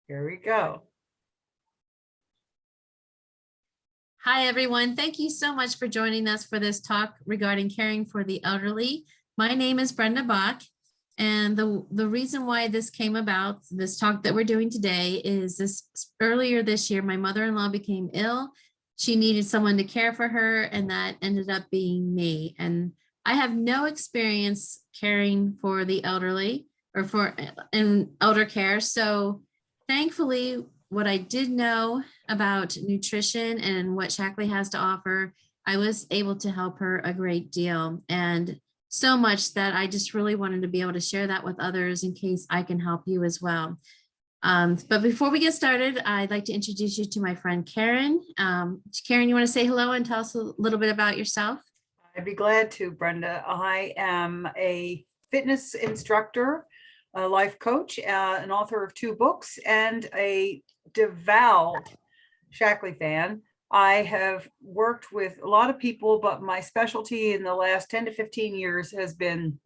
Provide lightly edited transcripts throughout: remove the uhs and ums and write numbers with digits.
Here we go. Hi, everyone. Thank you so much for joining us for this talk regarding caring for the elderly. My name is Brenda Bach, and the reason why this came about, this talk that we're doing today, is earlier this year, my mother-in-law became ill. She needed someone to care for her, and that ended up being me. And I have no experience caring for the elderly or in elder care. So thankfully, what I did know about nutrition and what Shaklee has to offer, I was able to help her a great deal, and so much that I just really wanted to be able to share that with others in case I can help you as well. But before we get started, I'd like to introduce you to my friend Karen. Karen, you want to say hello and tell us a little bit about yourself? I'd be glad to, Brenda. I am a fitness instructor, a life coach, an author of 2 books, and a devout Shaklee fan. I have worked with a lot of people, but my specialty in the last 10 to 15 years has been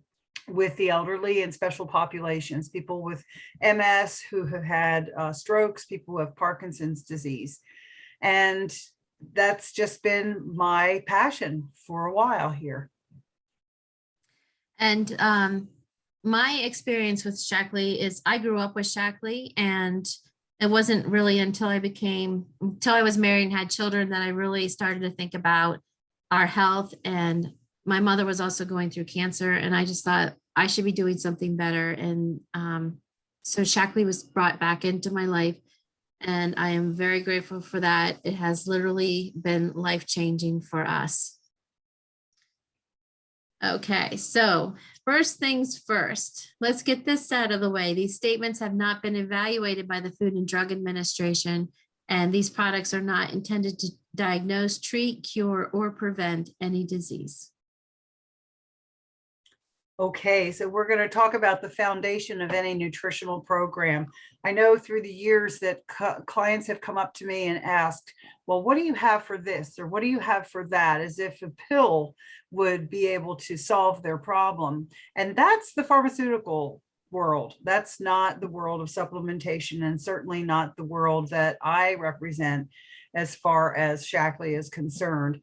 with the elderly and special populations, people with MS who have had strokes, people who have Parkinson's disease. And that's just been my passion for a while here. And my experience with Shaklee is I grew up with Shaklee, and it wasn't really until I was married and had children that I really started to think about our health. And my mother was also going through cancer, and I just thought I should be doing something better. And so Shaklee was brought back into my life, and I am very grateful for that. It has literally been life-changing for us. Okay, so first things first, let's get this out of the way. These statements have not been evaluated by the Food and Drug Administration, and these products are not intended to diagnose, treat, cure, or prevent any disease. Okay, so we're going to talk about the foundation of any nutritional program. I know through the years that clients have come up to me and asked, well, what do you have for this? Or what do you have for that? As if a pill would be able to solve their problem. And that's the pharmaceutical world. That's not the world of supplementation, and certainly not the world that I represent as far as Shaklee is concerned.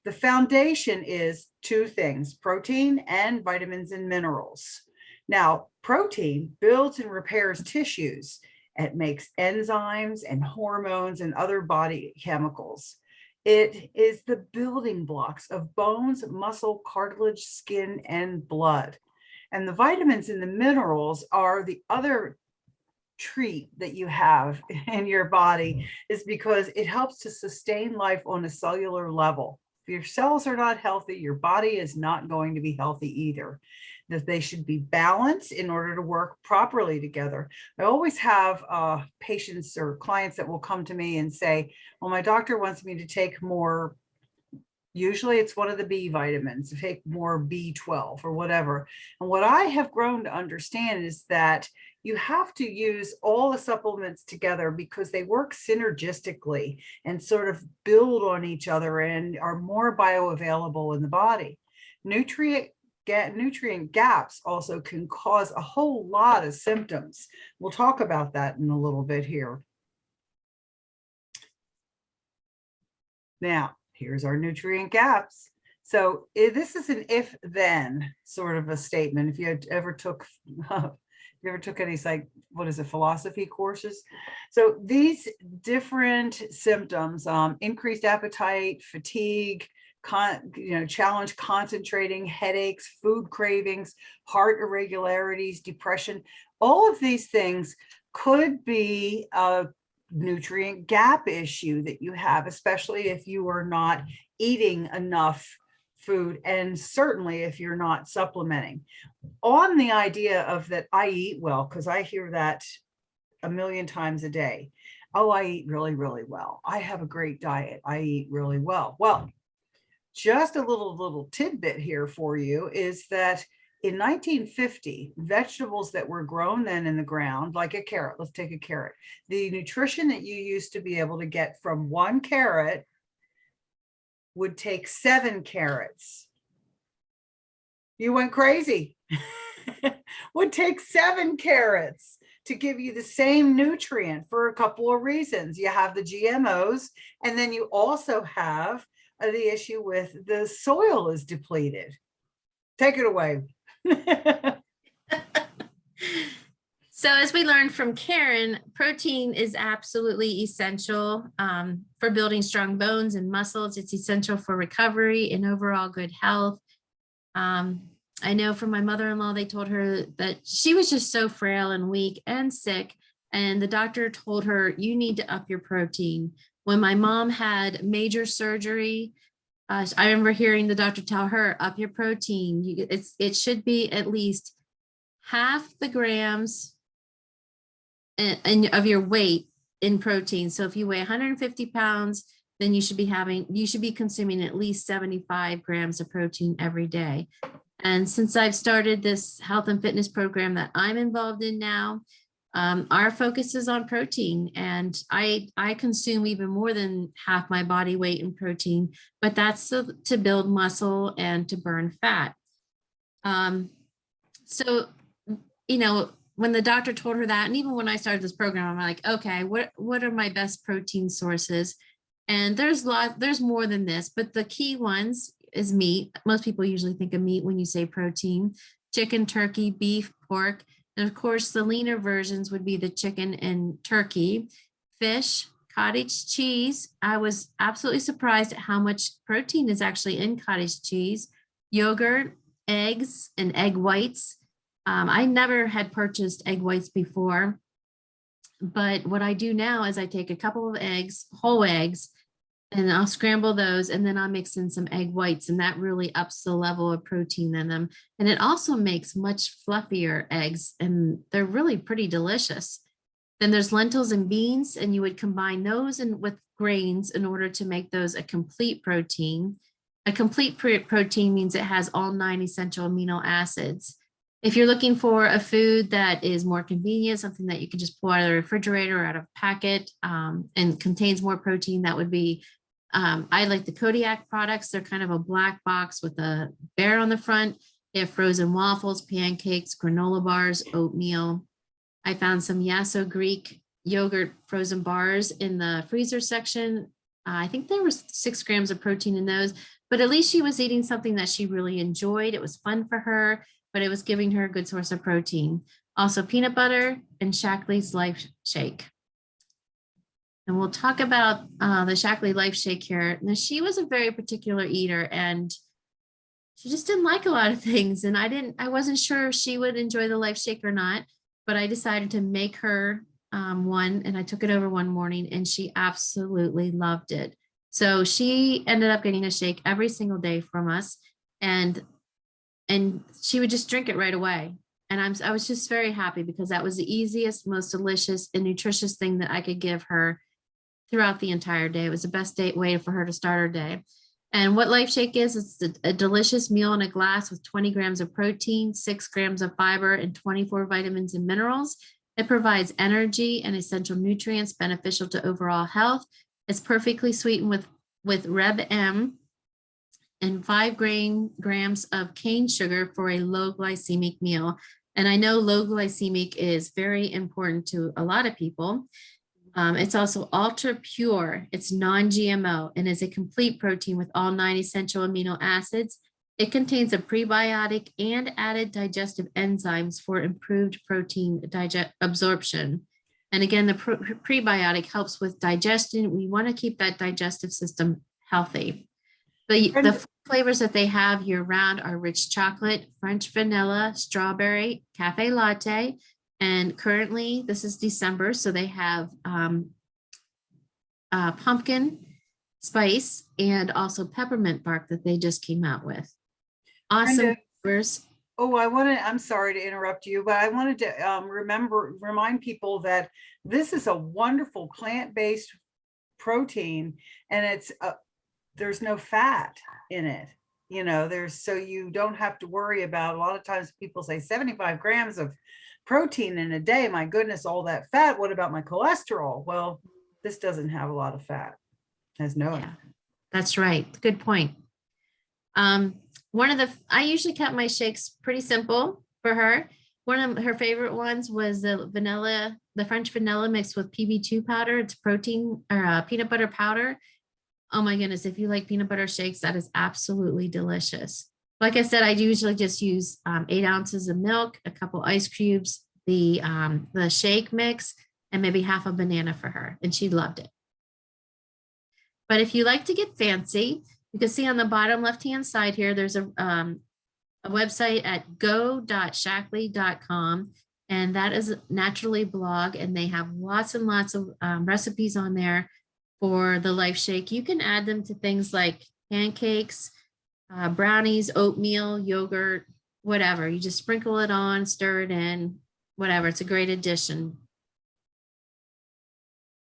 The foundation is 2 things, protein and vitamins and minerals. Now, protein builds and repairs tissues. It makes enzymes and hormones and other body chemicals. It is the building blocks of bones, muscle, cartilage, skin, and blood. And the vitamins and the minerals are the other treat that you have in your body, is because it helps to sustain life on a cellular level. If your cells are not healthy, your body is not going to be healthy either. That they should be balanced in order to work properly together. I always have patients or clients that will come to me and say, well, my doctor wants me to take more, usually it's one of the B vitamins, to take more B12 or whatever. And what I have grown to understand is that you have to use all the supplements together because they work synergistically and sort of build on each other and are more bioavailable in the body. Nutrient gaps also can cause a whole lot of symptoms. We'll talk about that in a little bit here. Now, here's our nutrient gaps. So this is an if-then sort of a statement. If you ever took any philosophy courses. So these different symptoms, increased appetite, fatigue, challenge concentrating, headaches, food cravings, heart irregularities, depression, all of these things could be a nutrient gap issue that you have, especially if you are not eating enough food, and certainly if you're not supplementing. On the idea of that I eat well, because I hear that a million times a day. Oh, I eat really, really well. I have a great diet. I eat really well. Well, just a little tidbit here for you is that in 1950, vegetables that were grown then in the ground, like a carrot, let's take a carrot, the nutrition that you used to be able to get from 1 carrot would take 7 carrots. You went crazy. Would take 7 carrots to give you the same nutrient for a couple of reasons. You have the GMOs, and then you also have the issue with the soil is depleted. Take it away. So as we learned from Karen, protein is absolutely essential for building strong bones and muscles. It's essential for recovery and overall good health. I know from my mother-in-law, they told her that she was just so frail and weak and sick. And the doctor told her, you need to up your protein. When my mom had major surgery, I remember hearing the doctor tell her, up your protein. It should be at least half the grams of your weight in protein. So if you weigh 150 pounds, then you should be consuming at least 75 grams of protein every day. And since I've started this health and fitness program that I'm involved in now, our focus is on protein, and I consume even more than half my body weight in protein, but that's to build muscle and to burn fat. So, when the doctor told her that, and even when I started this program, I'm like, okay, what are my best protein sources? And there's more than this, but the key ones is meat. Most people usually think of meat when you say protein: chicken, turkey, beef, pork. And of course, the leaner versions would be the chicken and turkey. Fish, cottage cheese. I was absolutely surprised at how much protein is actually in cottage cheese. Yogurt, eggs, and egg whites. I never had purchased egg whites before, but what I do now is I take a couple of eggs, whole eggs, and I'll scramble those, and then I'll mix in some egg whites, and that really ups the level of protein in them. And it also makes much fluffier eggs, and they're really pretty delicious. Then there's lentils and beans, and you would combine those with grains in order to make those a complete protein. A complete protein means it has all 9 essential amino acids. If you're looking for a food that is more convenient, something that you can just pull out of the refrigerator or out of a packet and contains more protein, that would be, I like the Kodiak products. They're kind of a black box with a bear on the front. They have frozen waffles, pancakes, granola bars, oatmeal. I found some Yasso Greek yogurt frozen bars in the freezer section. I think there was 6 grams of protein in those, but at least she was eating something that she really enjoyed. It was fun for her, but it was giving her a good source of protein. Also peanut butter and Shaklee's Life Shake. And we'll talk about the Shaklee Life Shake here. Now, she was a very particular eater, and she just didn't like a lot of things. And I wasn't sure if she would enjoy the Life Shake or not, but I decided to make her one, and I took it over one morning, and she absolutely loved it. So she ended up getting a shake every single day from us, and she would just drink it right away. And I was just very happy because that was the easiest, most delicious and nutritious thing that I could give her throughout the entire day. It was the best way for her to start her day. And what Life Shake is, it's a delicious meal in a glass with 20 grams of protein, 6 grams of fiber, and 24 vitamins and minerals. It provides energy and essential nutrients beneficial to overall health. It's perfectly sweetened with Reb M and 5 grams of cane sugar for a low glycemic meal. And I know low glycemic is very important to a lot of people. It's also ultra pure. It's non-GMO and is a complete protein with all 9 essential amino acids. It contains a prebiotic and added digestive enzymes for improved protein absorption. And again, the prebiotic helps with digestion. We want to keep that digestive system healthy. The flavors that they have year round are rich chocolate, French vanilla, strawberry, cafe latte. And currently, this is December, so they have pumpkin spice and also peppermint bark that they just came out with. Awesome flavors. Oh, I'm sorry to interrupt you, but I wanted to remind people that this is a wonderful plant-based protein, and there's no fat in it. So you don't have to worry about, a lot of times people say 75 grams of protein in a day. My goodness, all that fat. What about my cholesterol? Well, this doesn't have a lot of fat. It has no. Yeah, that's right. Good point. I usually kept my shakes pretty simple for her. One of her favorite ones was the French vanilla mixed with PB2 powder. It's protein or peanut butter powder. Oh my goodness, if you like peanut butter shakes, that is absolutely delicious. Like I said, I usually just use 8 ounces of milk, a couple ice cubes, the shake mix, and maybe half a banana for her, and she loved it. But if you like to get fancy, you can see on the bottom left-hand side here, there's a website at go.shaklee.com, and that is Naturally blog, and they have lots and lots of recipes on there for the Life Shake. You can add them to things like pancakes, brownies, oatmeal, yogurt, whatever. You just sprinkle it on, stir it in, whatever. It's a great addition.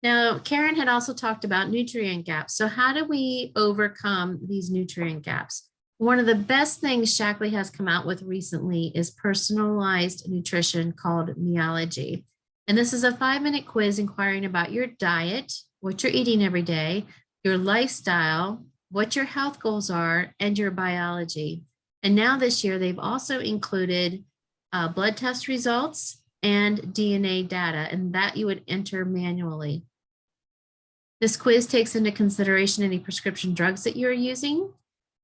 Now, Karen had also talked about nutrient gaps. So how do we overcome these nutrient gaps? One of the best things Shaklee has come out with recently is personalized nutrition called Meology. And this is a 5-minute quiz inquiring about your diet, what you're eating every day, your lifestyle, what your health goals are, and your biology. And now this year, they've also included blood test results and DNA data, and that you would enter manually. This quiz takes into consideration any prescription drugs that you're using,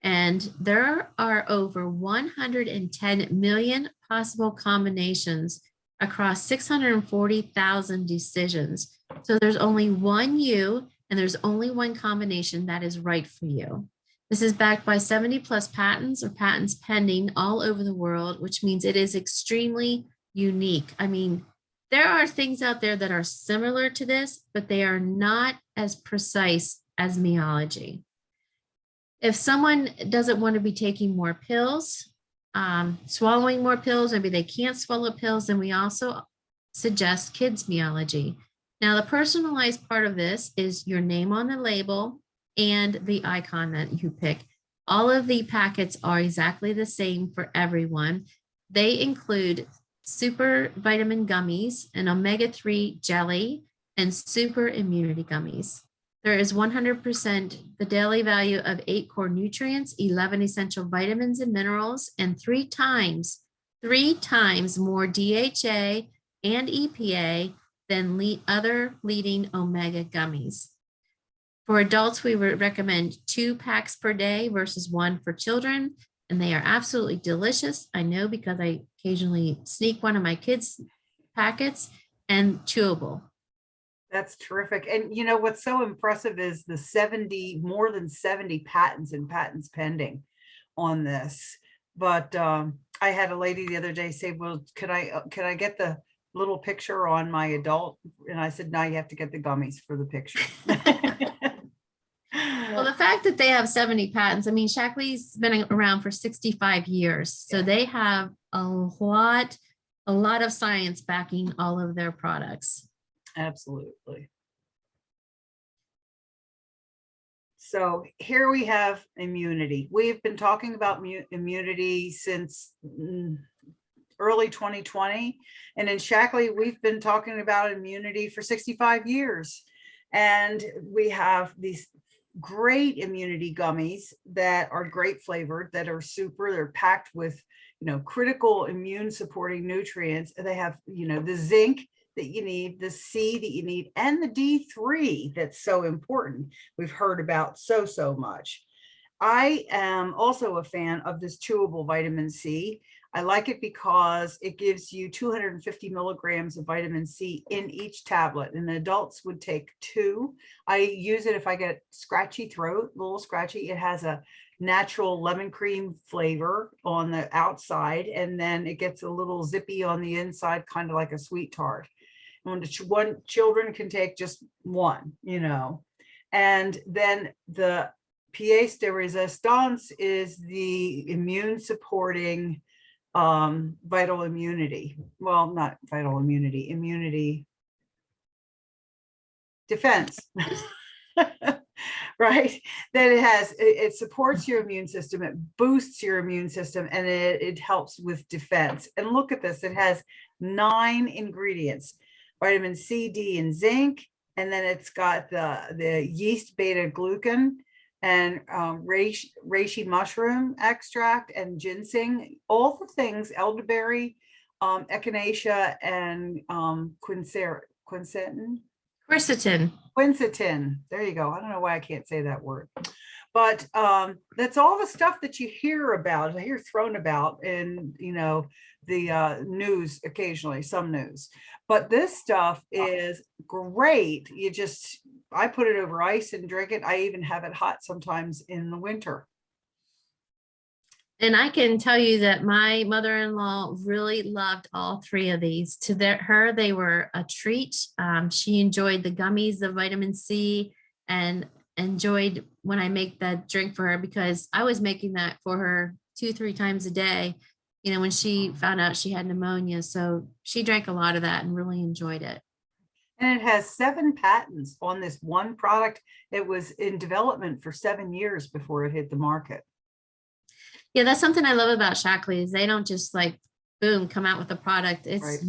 and there are over 110 million possible combinations across 640,000 decisions. So there's only one you, and there's only one combination that is right for you. This is backed by 70+ patents or patents pending all over the world, which means it is extremely unique. I mean, there are things out there that are similar to this, but they are not as precise as Meology. If someone doesn't want to be taking more pills, swallowing more pills, maybe they can't swallow pills, then we also suggest Kids Meology. Now, the personalized part of this is your name on the label and the icon that you pick. All of the packets are exactly the same for everyone. They include super vitamin gummies, and omega-3 jelly, and super immunity gummies. There is 100% the daily value of 8 core nutrients, 11 essential vitamins and minerals, and 3 times more DHA and EPA than other leading omega gummies. For adults, we would recommend 2 packs per day versus 1 for children, and they are absolutely delicious. I know because I occasionally sneak one of my kids' packets, and chewable. That's terrific. And you know, what's so impressive is the more than 70 patents and patents pending on this. But I had a lady the other day say, well, can I get the little picture on my adult? And I said, no, you have to get the gummies for the picture. Well, the fact that they have 70 patents, I mean, Shaklee's been around for 65 years. So they have a lot of science backing all of their products. Absolutely. So here we have immunity. We've been talking about immunity since early 2020. And in Shaklee, we've been talking about immunity for 65 years. And we have these great immunity gummies that are grape flavored, that are they're packed with, critical immune supporting nutrients. They have, the zinc that you need, the C that you need, and the D3 that's so important. We've heard about so much. I am also a fan of this chewable vitamin C. I like it because it gives you 250 milligrams of vitamin C in each tablet, and adults would take 2. I use it if I get scratchy throat, a little scratchy. It has a natural lemon cream flavor on the outside, and then it gets a little zippy on the inside, kind of like a sweet tart. And children can take just 1, and then the pièce de résistance is the immune supporting vital immunity. Well, not vital immunity, immunity defense. Right? That it supports your immune system, it boosts your immune system, and it helps with defense. And look at this, it has 9 ingredients: vitamin C, D, and zinc. And then it's got the yeast beta glucan and reishi mushroom extract and ginseng, all the things, elderberry, echinacea and quercetin. Quercetin. Quercetin. There you go. I don't know why I can't say that word. But that's all the stuff that you hear about, I hear thrown about in, the news occasionally, some news. But this stuff is great. I put it over ice and drink it. I even have it hot sometimes in the winter. And I can tell you that my mother-in-law really loved all three of these. To her, they were a treat. She enjoyed the gummies, the vitamin C, and enjoyed when I make that drink for her, because I was making that for her 2-3 times a day, when she found out she had pneumonia. So she drank a lot of that and really enjoyed it. And it has 7 patents on this one product. It was in development for 7 years before it hit the market. Yeah, that's something I love about Shaklee is they don't just like, boom, come out with a product. It's Right.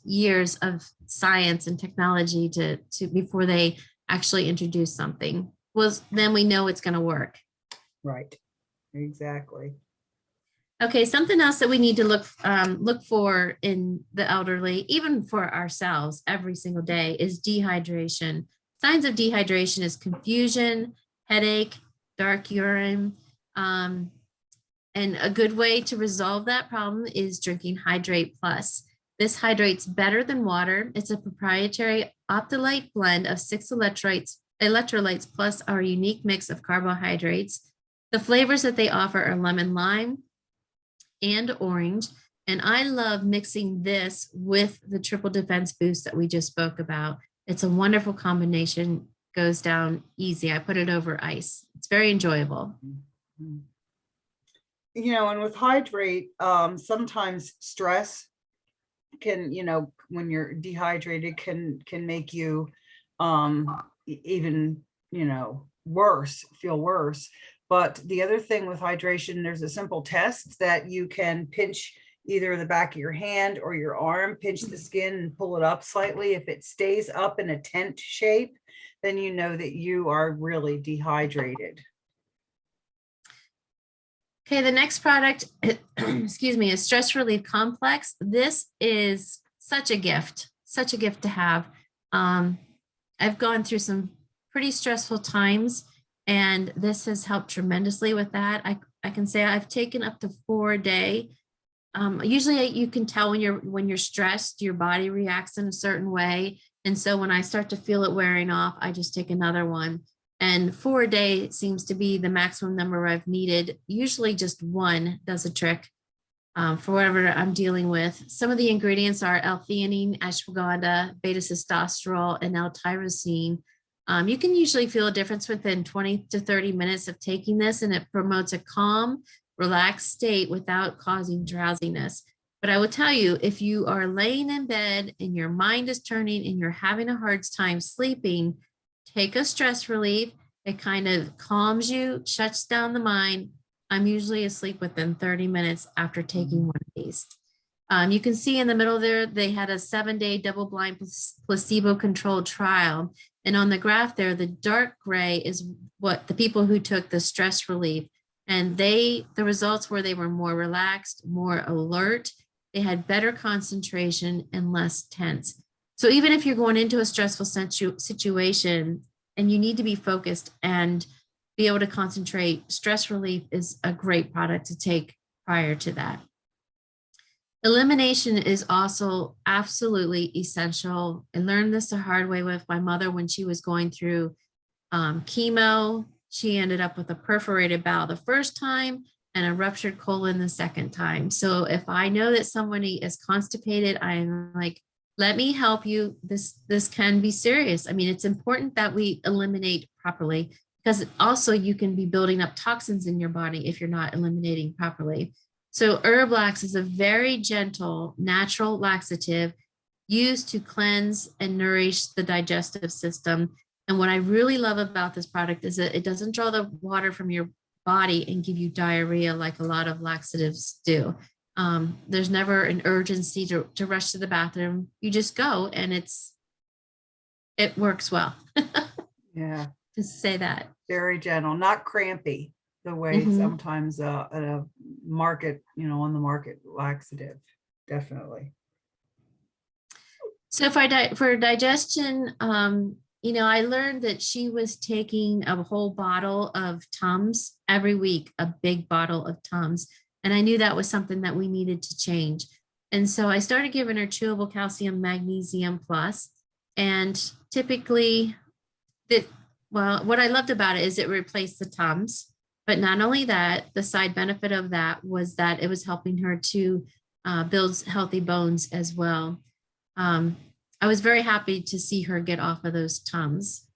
years of science and technology to before they actually introduce something. Then we know it's going to work. Right. Exactly. Okay, something else that we need to look for in the elderly, even for ourselves every single day, is dehydration. Signs of dehydration is confusion, headache, dark urine. And a good way to resolve that problem is drinking Hydrate Plus. This hydrates better than water. It's a proprietary Optilyte blend of 6 electrolytes plus our unique mix of carbohydrates. The flavors that they offer are lemon lime and orange. And I love mixing this with the triple defense boost that we just spoke about. It's a wonderful combination, goes down easy. I put it over ice. It's very enjoyable. Mm-hmm. And with Hydrate, sometimes stress can, when you're dehydrated, can make you even, feel worse. But the other thing with hydration, there's a simple test that you can pinch either the back of your hand or your arm, pinch the skin and pull it up slightly. If it stays up in a tent shape, then you know that you are really dehydrated. Okay, the next product, excuse me, is Stress Relief Complex. This is such a gift to have. I've gone through some pretty stressful times, and this has helped tremendously with that. I can say I've taken up to 4 a day. Usually you can tell when you're stressed, your body reacts in a certain way. And so when I start to feel it wearing off, I just take another one. And 4 a day seems to be the maximum number I've needed. Usually just 1 does a trick for whatever I'm dealing with. Some of the ingredients are L-theanine, ashwagandha, beta-sitosterol, and L-tyrosine. You can usually feel a difference within 20 to 30 minutes of taking this, and it promotes a calm, relaxed state without causing drowsiness. But I will tell you, if you are laying in bed and your mind is turning and you're having a hard time sleeping, take a stress relief. It kind of calms you, shuts down the mind. I'm usually asleep within 30 minutes after taking one of these. You can see in the middle there, they had a 7-day double-blind placebo-controlled trial. And on the graph there, the dark gray is what the people who took the stress relief. And the results were they were more relaxed, more alert. They had better concentration and less tense. So even if you're going into a stressful situation and you need to be focused and be able to concentrate, stress relief is a great product to take prior to that. Elimination is also absolutely essential. I learned this the hard way with my mother when she was going through chemo. She ended up with a perforated bowel the first time and a ruptured colon the second time. So if I know that somebody is constipated, I'm like, let me help you. This can be serious. I mean, it's important that we eliminate properly, because also you can be building up toxins in your body if you're not eliminating properly. So Herblax is a very gentle, natural laxative used to cleanse and nourish the digestive system. And what I really love about this product is that it doesn't draw the water from your body and give you diarrhea like a lot of laxatives do. There's never an urgency to rush to the bathroom. You just go and it works well. Yeah. To say that. Very gentle, not crampy the way sometimes a market, on the market laxative definitely. So for digestion, I learned that she was taking a whole bottle of Tums every week, a big bottle of Tums. And I knew that was something that we needed to change. And so I started giving her chewable calcium magnesium plus. And typically, what I loved about it is it replaced the Tums. But not only that, the side benefit of that was that it was helping her to build healthy bones as well. I was very happy to see her get off of those Tums.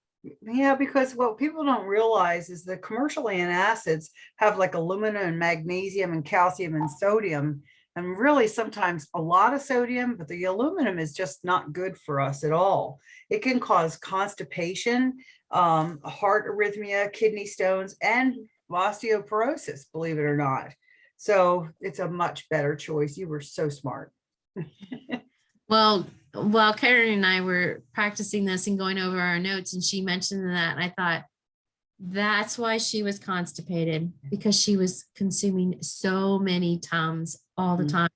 Yeah, because what people don't realize is the commercial antacids have like aluminum and magnesium and calcium and sodium, and really sometimes a lot of sodium, but the aluminum is just not good for us at all. It can cause constipation, heart arrhythmia, kidney stones, and osteoporosis, believe it or not. So it's a much better choice. You were so smart. Well, while Karen and I were practicing this and going over our notes, and she mentioned that, and I thought that's why she was constipated, because she was consuming so many Tums all the time.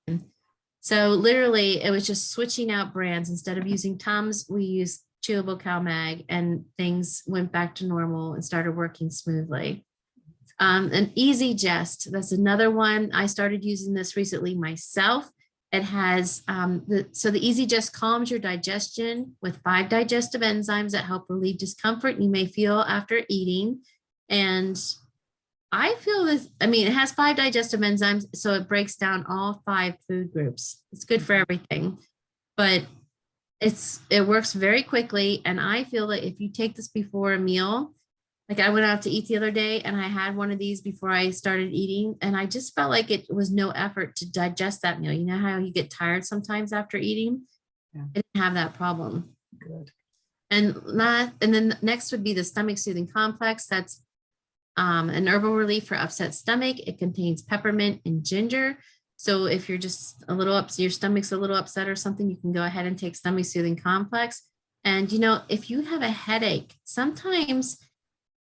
So literally it was just switching out brands. Instead of using Tums, we used chewable Cal Mag, and things went back to normal and started working smoothly. An Easy Jest, that's another one. I started using this recently myself. It has, so the Easy Just calms your digestion with 5 digestive enzymes that help relieve discomfort you may feel after eating. And I feel this, it has 5 digestive enzymes, so it breaks down all 5 food groups. It's good for everything, but it works very quickly. And I feel that if you take this before a meal, like I went out to eat the other day and I had one of these before I started eating, and I just felt like it was no effort to digest that meal. You know how you get tired sometimes after eating? Yeah. I didn't have that problem. Good. And then next would be the Stomach Soothing Complex. That's an herbal relief for upset stomach. It contains peppermint and ginger. So if you're just a little upset, your stomach's a little upset or something, you can go ahead and take Stomach Soothing Complex. And if you have a headache, sometimes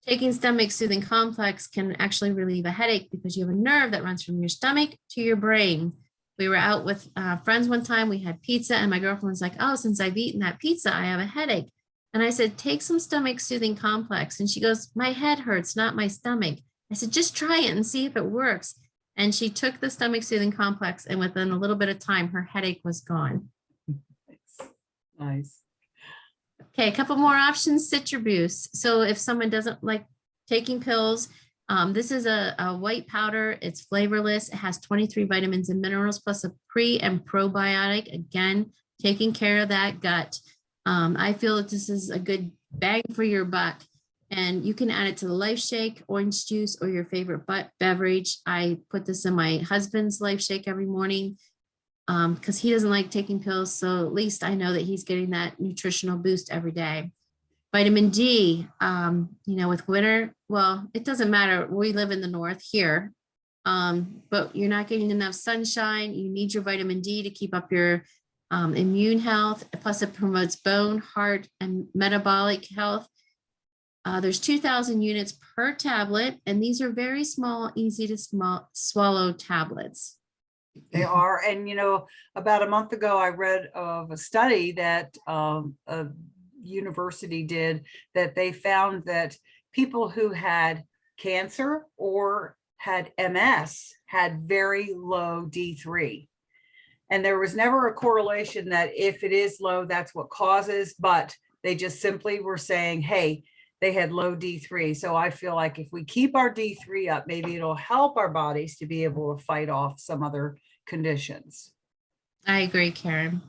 taking Stomach Soothing Complex can actually relieve a headache, because you have a nerve that runs from your stomach to your brain. We were out with friends one time, we had pizza, and my girlfriend was like, oh, since I've eaten that pizza, I have a headache. And I said, take some Stomach Soothing Complex. And she goes, my head hurts, not my stomach. I said, just try it and see if it works. And she took the Stomach Soothing Complex, and within a little bit of time, her headache was gone. Nice. Okay, a couple more options. Citrabuse. So if someone doesn't like taking pills, this is a white powder. It's flavorless. It has 23 vitamins and minerals, plus a pre and probiotic. Again, taking care of that gut. I feel that this is a good bang for your buck. And you can add it to the Life Shake, orange juice, or your favorite beverage. I put this in my husband's Life Shake every morning, because he doesn't like taking pills. So at least I know that he's getting that nutritional boost every day. Vitamin D, with winter, well, it doesn't matter. We live in the north here, but you're not getting enough sunshine. You need your vitamin D to keep up your immune health. Plus it promotes bone, heart, and metabolic health. There's 2,000 units per tablet, and these are very small, easy to swallow tablets. They are. And, about a month ago, I read of a study that a university did, that they found that people who had cancer or had MS had very low D3. And there was never a correlation that if it is low, that's what causes, but they just simply were saying, hey, they had low D3. So I feel like if we keep our D3 up, maybe it'll help our bodies to be able to fight off some other conditions. I agree, Karen.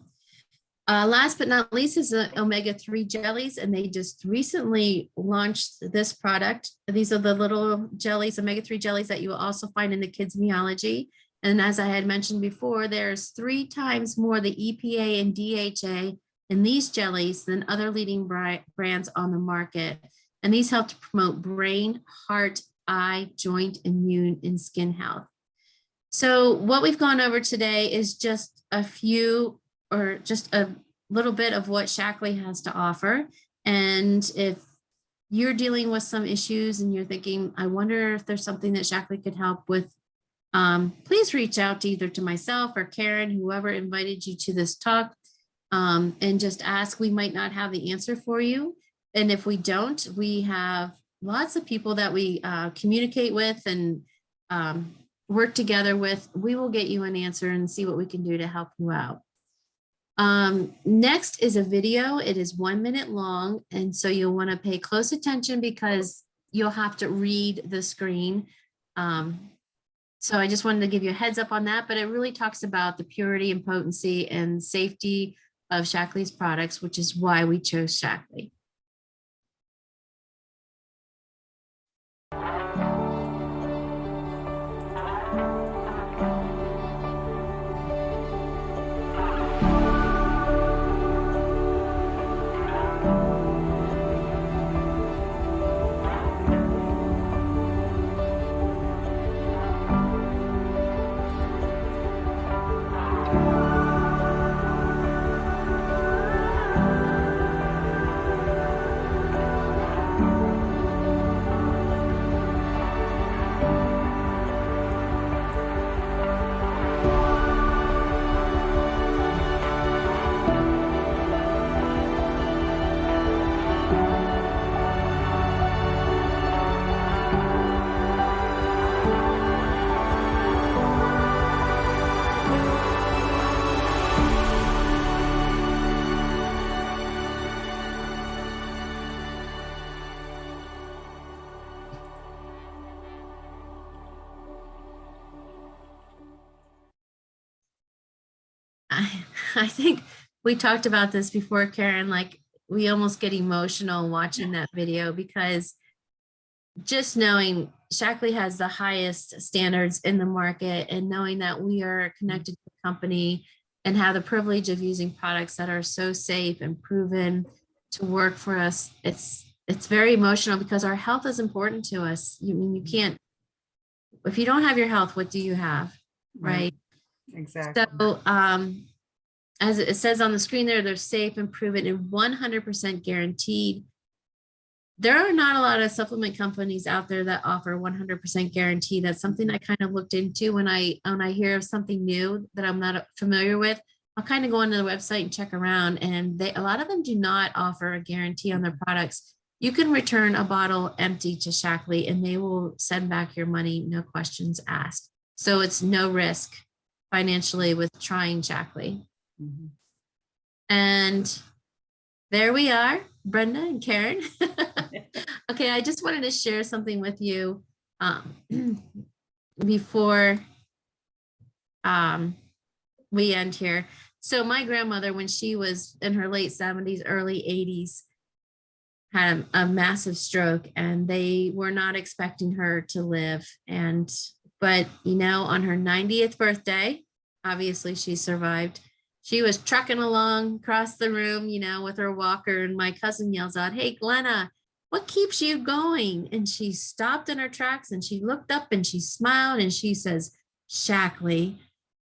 Last but not least is the omega-3 jellies, and they just recently launched this product. These are the little jellies, omega-3 jellies, that you will also find in the Kids Meology. And as I had mentioned before, there's 3 times more the EPA and DHA in these jellies than other leading brands on the market. And these help to promote brain, heart, eye, joint, immune, and skin health. So what we've gone over today is just a few, or just a little bit of what Shaklee has to offer. And if you're dealing with some issues and you're thinking, I wonder if there's something that Shaklee could help with please reach out to either to myself or Karen, whoever invited you to this talk, and just ask. We might not have the answer for you. And if we don't, we have lots of people that we communicate with and work together with. We will get you an answer and see what we can do to help you out. Next is a video. It is 1 minute long. And so you'll want to pay close attention because you'll have to read the screen. So I just wanted to give you a heads up on that, but it really talks about the purity and potency and safety of Shaklee's products, which is why we chose Shaklee. I think we talked about this before, Karen, like we almost get emotional watching that video because just knowing Shaklee has the highest standards in the market and knowing that we are connected to the company and have the privilege of using products that are so safe and proven to work for us, it's very emotional because our health is important to us. You can't, if you don't have your health, what do you have, right? Exactly. So as it says on the screen there, they're safe and proven and 100% guaranteed. There are not a lot of supplement companies out there that offer 100% guarantee. That's something I kind of looked into when I hear of something new that I'm not familiar with. I'll kind of go onto the website and check around, and a lot of them do not offer a guarantee on their products. You can return a bottle empty to Shaklee and they will send back your money, no questions asked. So it's no risk financially with trying Shaklee. Mm-hmm. And there we are, Brenda and Karen. Okay, I just wanted to share something with you before we end here. So my grandmother, when she was in her late 70s, early 80s, had a massive stroke, and they were not expecting her to live. But you know, on her 90th birthday, obviously she survived. She was trucking along across the room, you know, with her walker, and my cousin yells out, "Hey, Glenna, what keeps you going?" And she stopped in her tracks and she looked up and she smiled and she says, "Shaklee."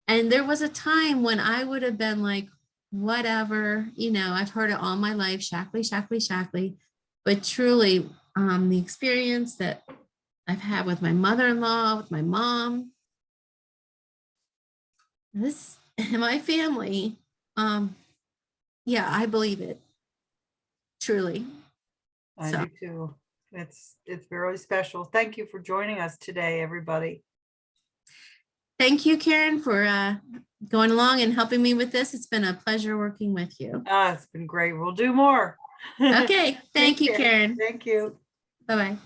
And there was a time when I would have been like, whatever, you know, I've heard it all my life, Shaklee, Shaklee, Shaklee. But truly, the experience that I've had with my mother-in-law, with my mom, this, my family, yeah, I believe it, truly. I do too. It's very special. Thank you for joining us today, everybody. Thank you, Karen, for going along and helping me with this. It's been a pleasure working with you. It's been great. We'll do more. Okay. Thank you, Karen. Thank you. Bye-bye.